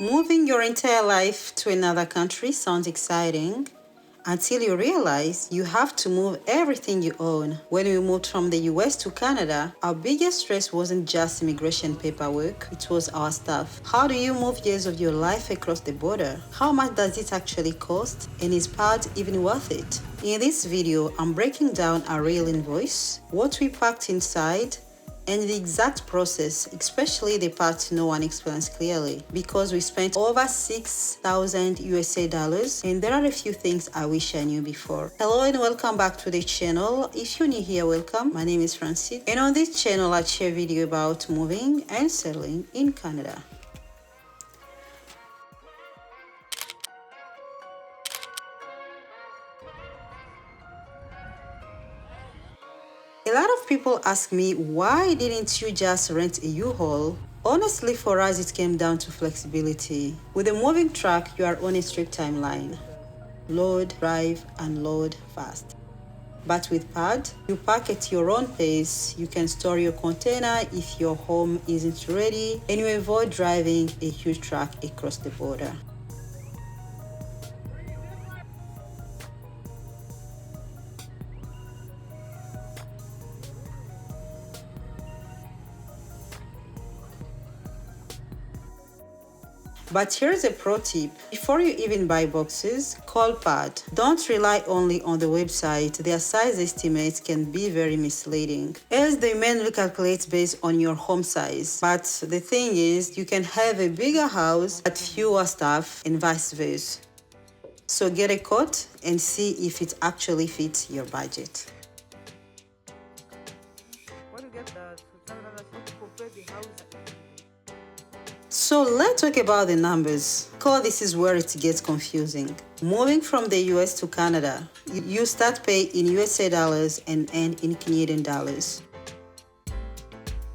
Moving your entire life to another country sounds exciting until you realize you have to move everything you own. When we moved from the US to Canada, our biggest stress wasn't just immigration paperwork, it was our stuff. How do you move years of your life across the border? How much does it actually cost? And is PODS even worth it? In this video, I'm breaking down our real invoice, what we packed inside, and the exact process, especially the part no one explains clearly, because we spent over 6,000 USA dollars, and there are a few things I wish I knew before. Hello and welcome back to the channel. If you're new here, welcome. My name is Français, and on this channel I share video about moving and settling in Canada. A lot of people ask me, why didn't you just rent a U-Haul? Honestly, for us, it came down to flexibility. With a moving truck, you are on a strict timeline. Load, drive, unload fast. But with PODS, you pack at your own pace, you can store your container if your home isn't ready, and you avoid driving a huge truck across the border. But here's a pro tip. Before you even buy boxes, call PODS. Don't rely only on the website. Their size estimates can be very misleading, as they manually calculate based on your home size. But the thing is, you can have a bigger house but fewer staff and vice versa. So get a quote and see if it actually fits your budget. So let's talk about the numbers, because this is where it gets confusing. Moving from the US to Canada, you start paying in USA dollars and end in Canadian dollars.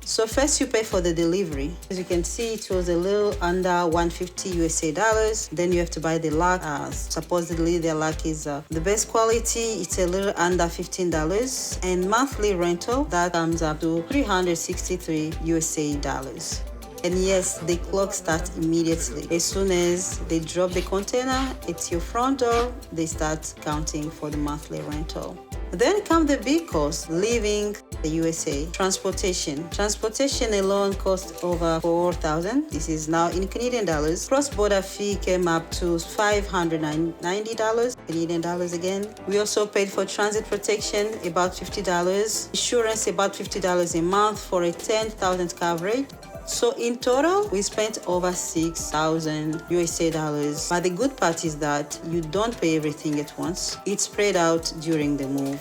So first you pay for the delivery. As you can see, it was a little under 150 USA dollars. Then you have to buy the lock. Supposedly the lock is the best quality. It's a little under $15. And monthly rental, that comes up to 363 USA dollars. And yes, the clock starts immediately. As soon as they drop the container at your front door, they start counting for the monthly rental. Then come the big cost, leaving the USA. Transportation. Transportation alone cost over $4,000. This is now in Canadian dollars. Cross-border fee came up to $590, Canadian dollars again. We also paid for transit protection, about $50. Insurance, about $50 a month for a 10,000 coverage. So in total, we spent over 6,000 USA dollars. But the good part is that you don't pay everything at once. It's spread out during the move.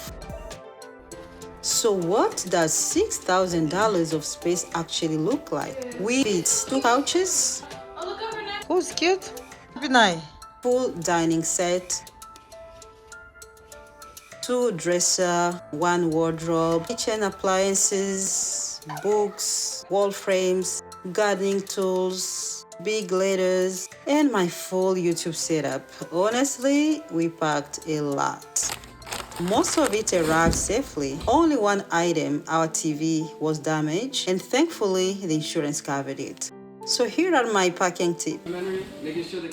So what does $6,000 of space actually look like? We fit 2 couches. Who's cute? Binay. Full dining set. 2 dresser, 1 wardrobe, kitchen appliances, books, wall frames, gardening tools, big ladders, and my full YouTube setup. Honestly, we packed a lot. Most of it arrived safely. Only one item, our TV, was damaged, and thankfully the insurance covered it. So here are my packing tips.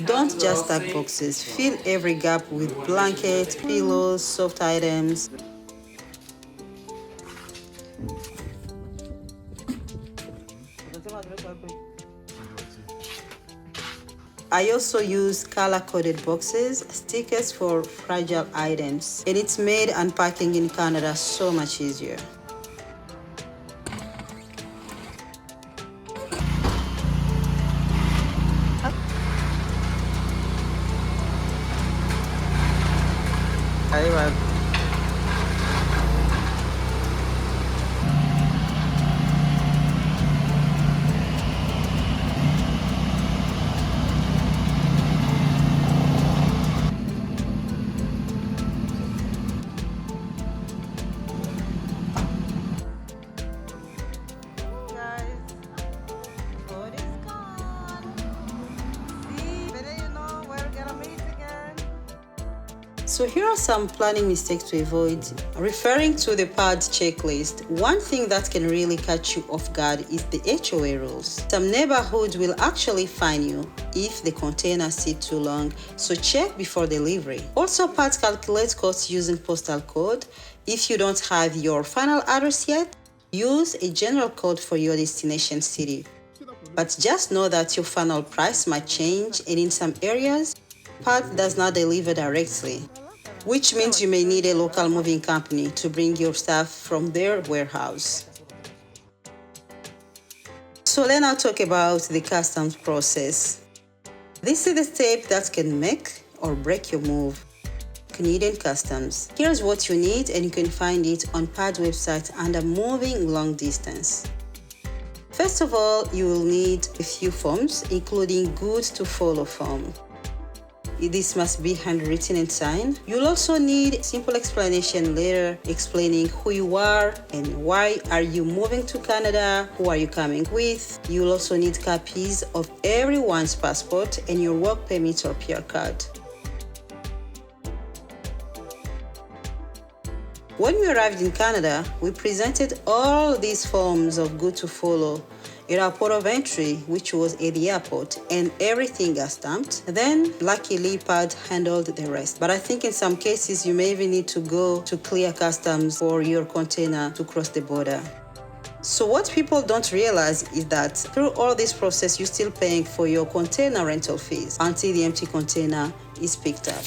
Don't just stack boxes. Fill every gap with blankets, pillows, soft items. I also use color-coded boxes, stickers for fragile items, and it's made unpacking in Canada so much easier. Aywa. So here are some planning mistakes to avoid. Referring to the PODS checklist, one thing that can really catch you off guard is the HOA rules. Some neighborhoods will actually fine you if the container sits too long, so check before delivery. Also, PODS calculates costs using postal code. If you don't have your final address yet, use a general code for your destination city. But just know that your final price might change, and in some areas, PODS does not deliver directly, which means you may need a local moving company to bring your stuff from their warehouse. So let's now talk about the customs process. This is the step that can make or break your move. Canadian Customs. Here's what you need, and you can find it on PODS website under Moving Long Distance. First of all, you will need a few forms, including Good to Follow form. This must be handwritten and signed. You'll also need a simple explanation letter explaining who you are and why are you moving to Canada, who are you coming with. You'll also need copies of everyone's passport and your work permit or PR card. When we arrived in Canada, we presented all these forms of Good to Follow at our port of entry, which was at the airport, and everything got stamped. Then, luckily, PODS handled the rest. But I think in some cases, you may even need to go to clear customs for your container to cross the border. So what people don't realize is that through all this process, you're still paying for your container rental fees until the empty container is picked up.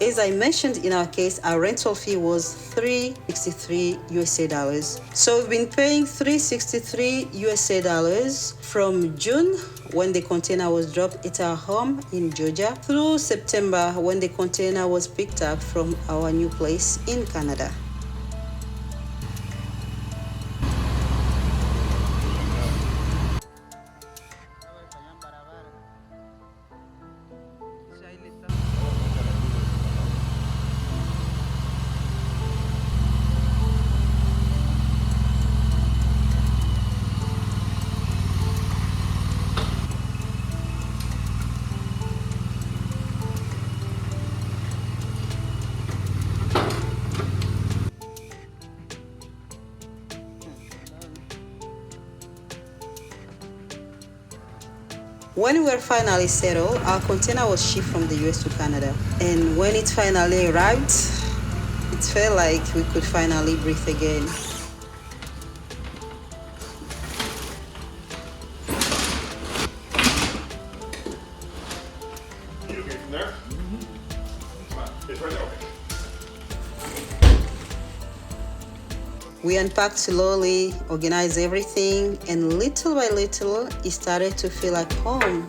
As I mentioned, in our case, our rental fee was $363 US. So we've been paying $363 US from June, when the container was dropped at our home in Georgia, through September, when the container was picked up from our new place in Canada. When we were finally settled, our container was shipped from the US to Canada. And when it finally arrived, it felt like we could finally breathe again. You okay from there? It's right there, okay. We unpacked slowly, organized everything, and little by little, it started to feel like home.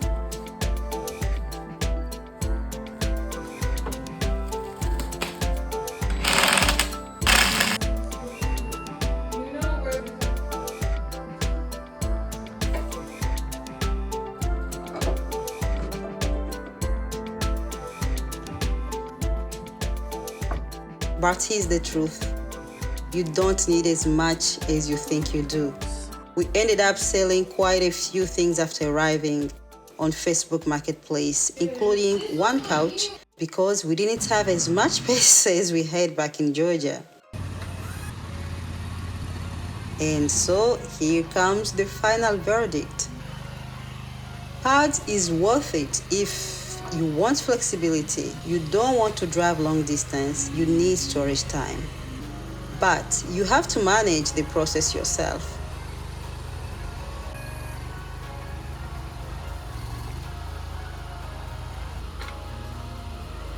But here's the truth. You don't need as much as you think you do. We ended up selling quite a few things after arriving on Facebook Marketplace, including one couch, because we didn't have as much space as we had back in Georgia. And so here comes the final verdict. PODS is worth it if you want flexibility, you don't want to drive long distance, you need storage time. But you have to manage the process yourself.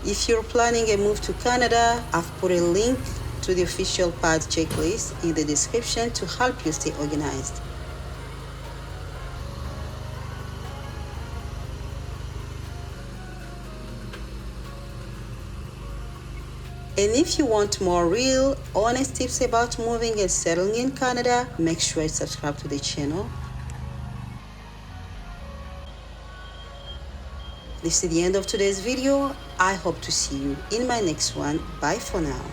If you're planning a move to Canada, I've put a link to the official PODS checklist in the description to help you stay organized. And if you want more real, honest tips about moving and settling in Canada, make sure you subscribe to the channel. This is the end of today's video. I hope to see you in my next one. Bye for now.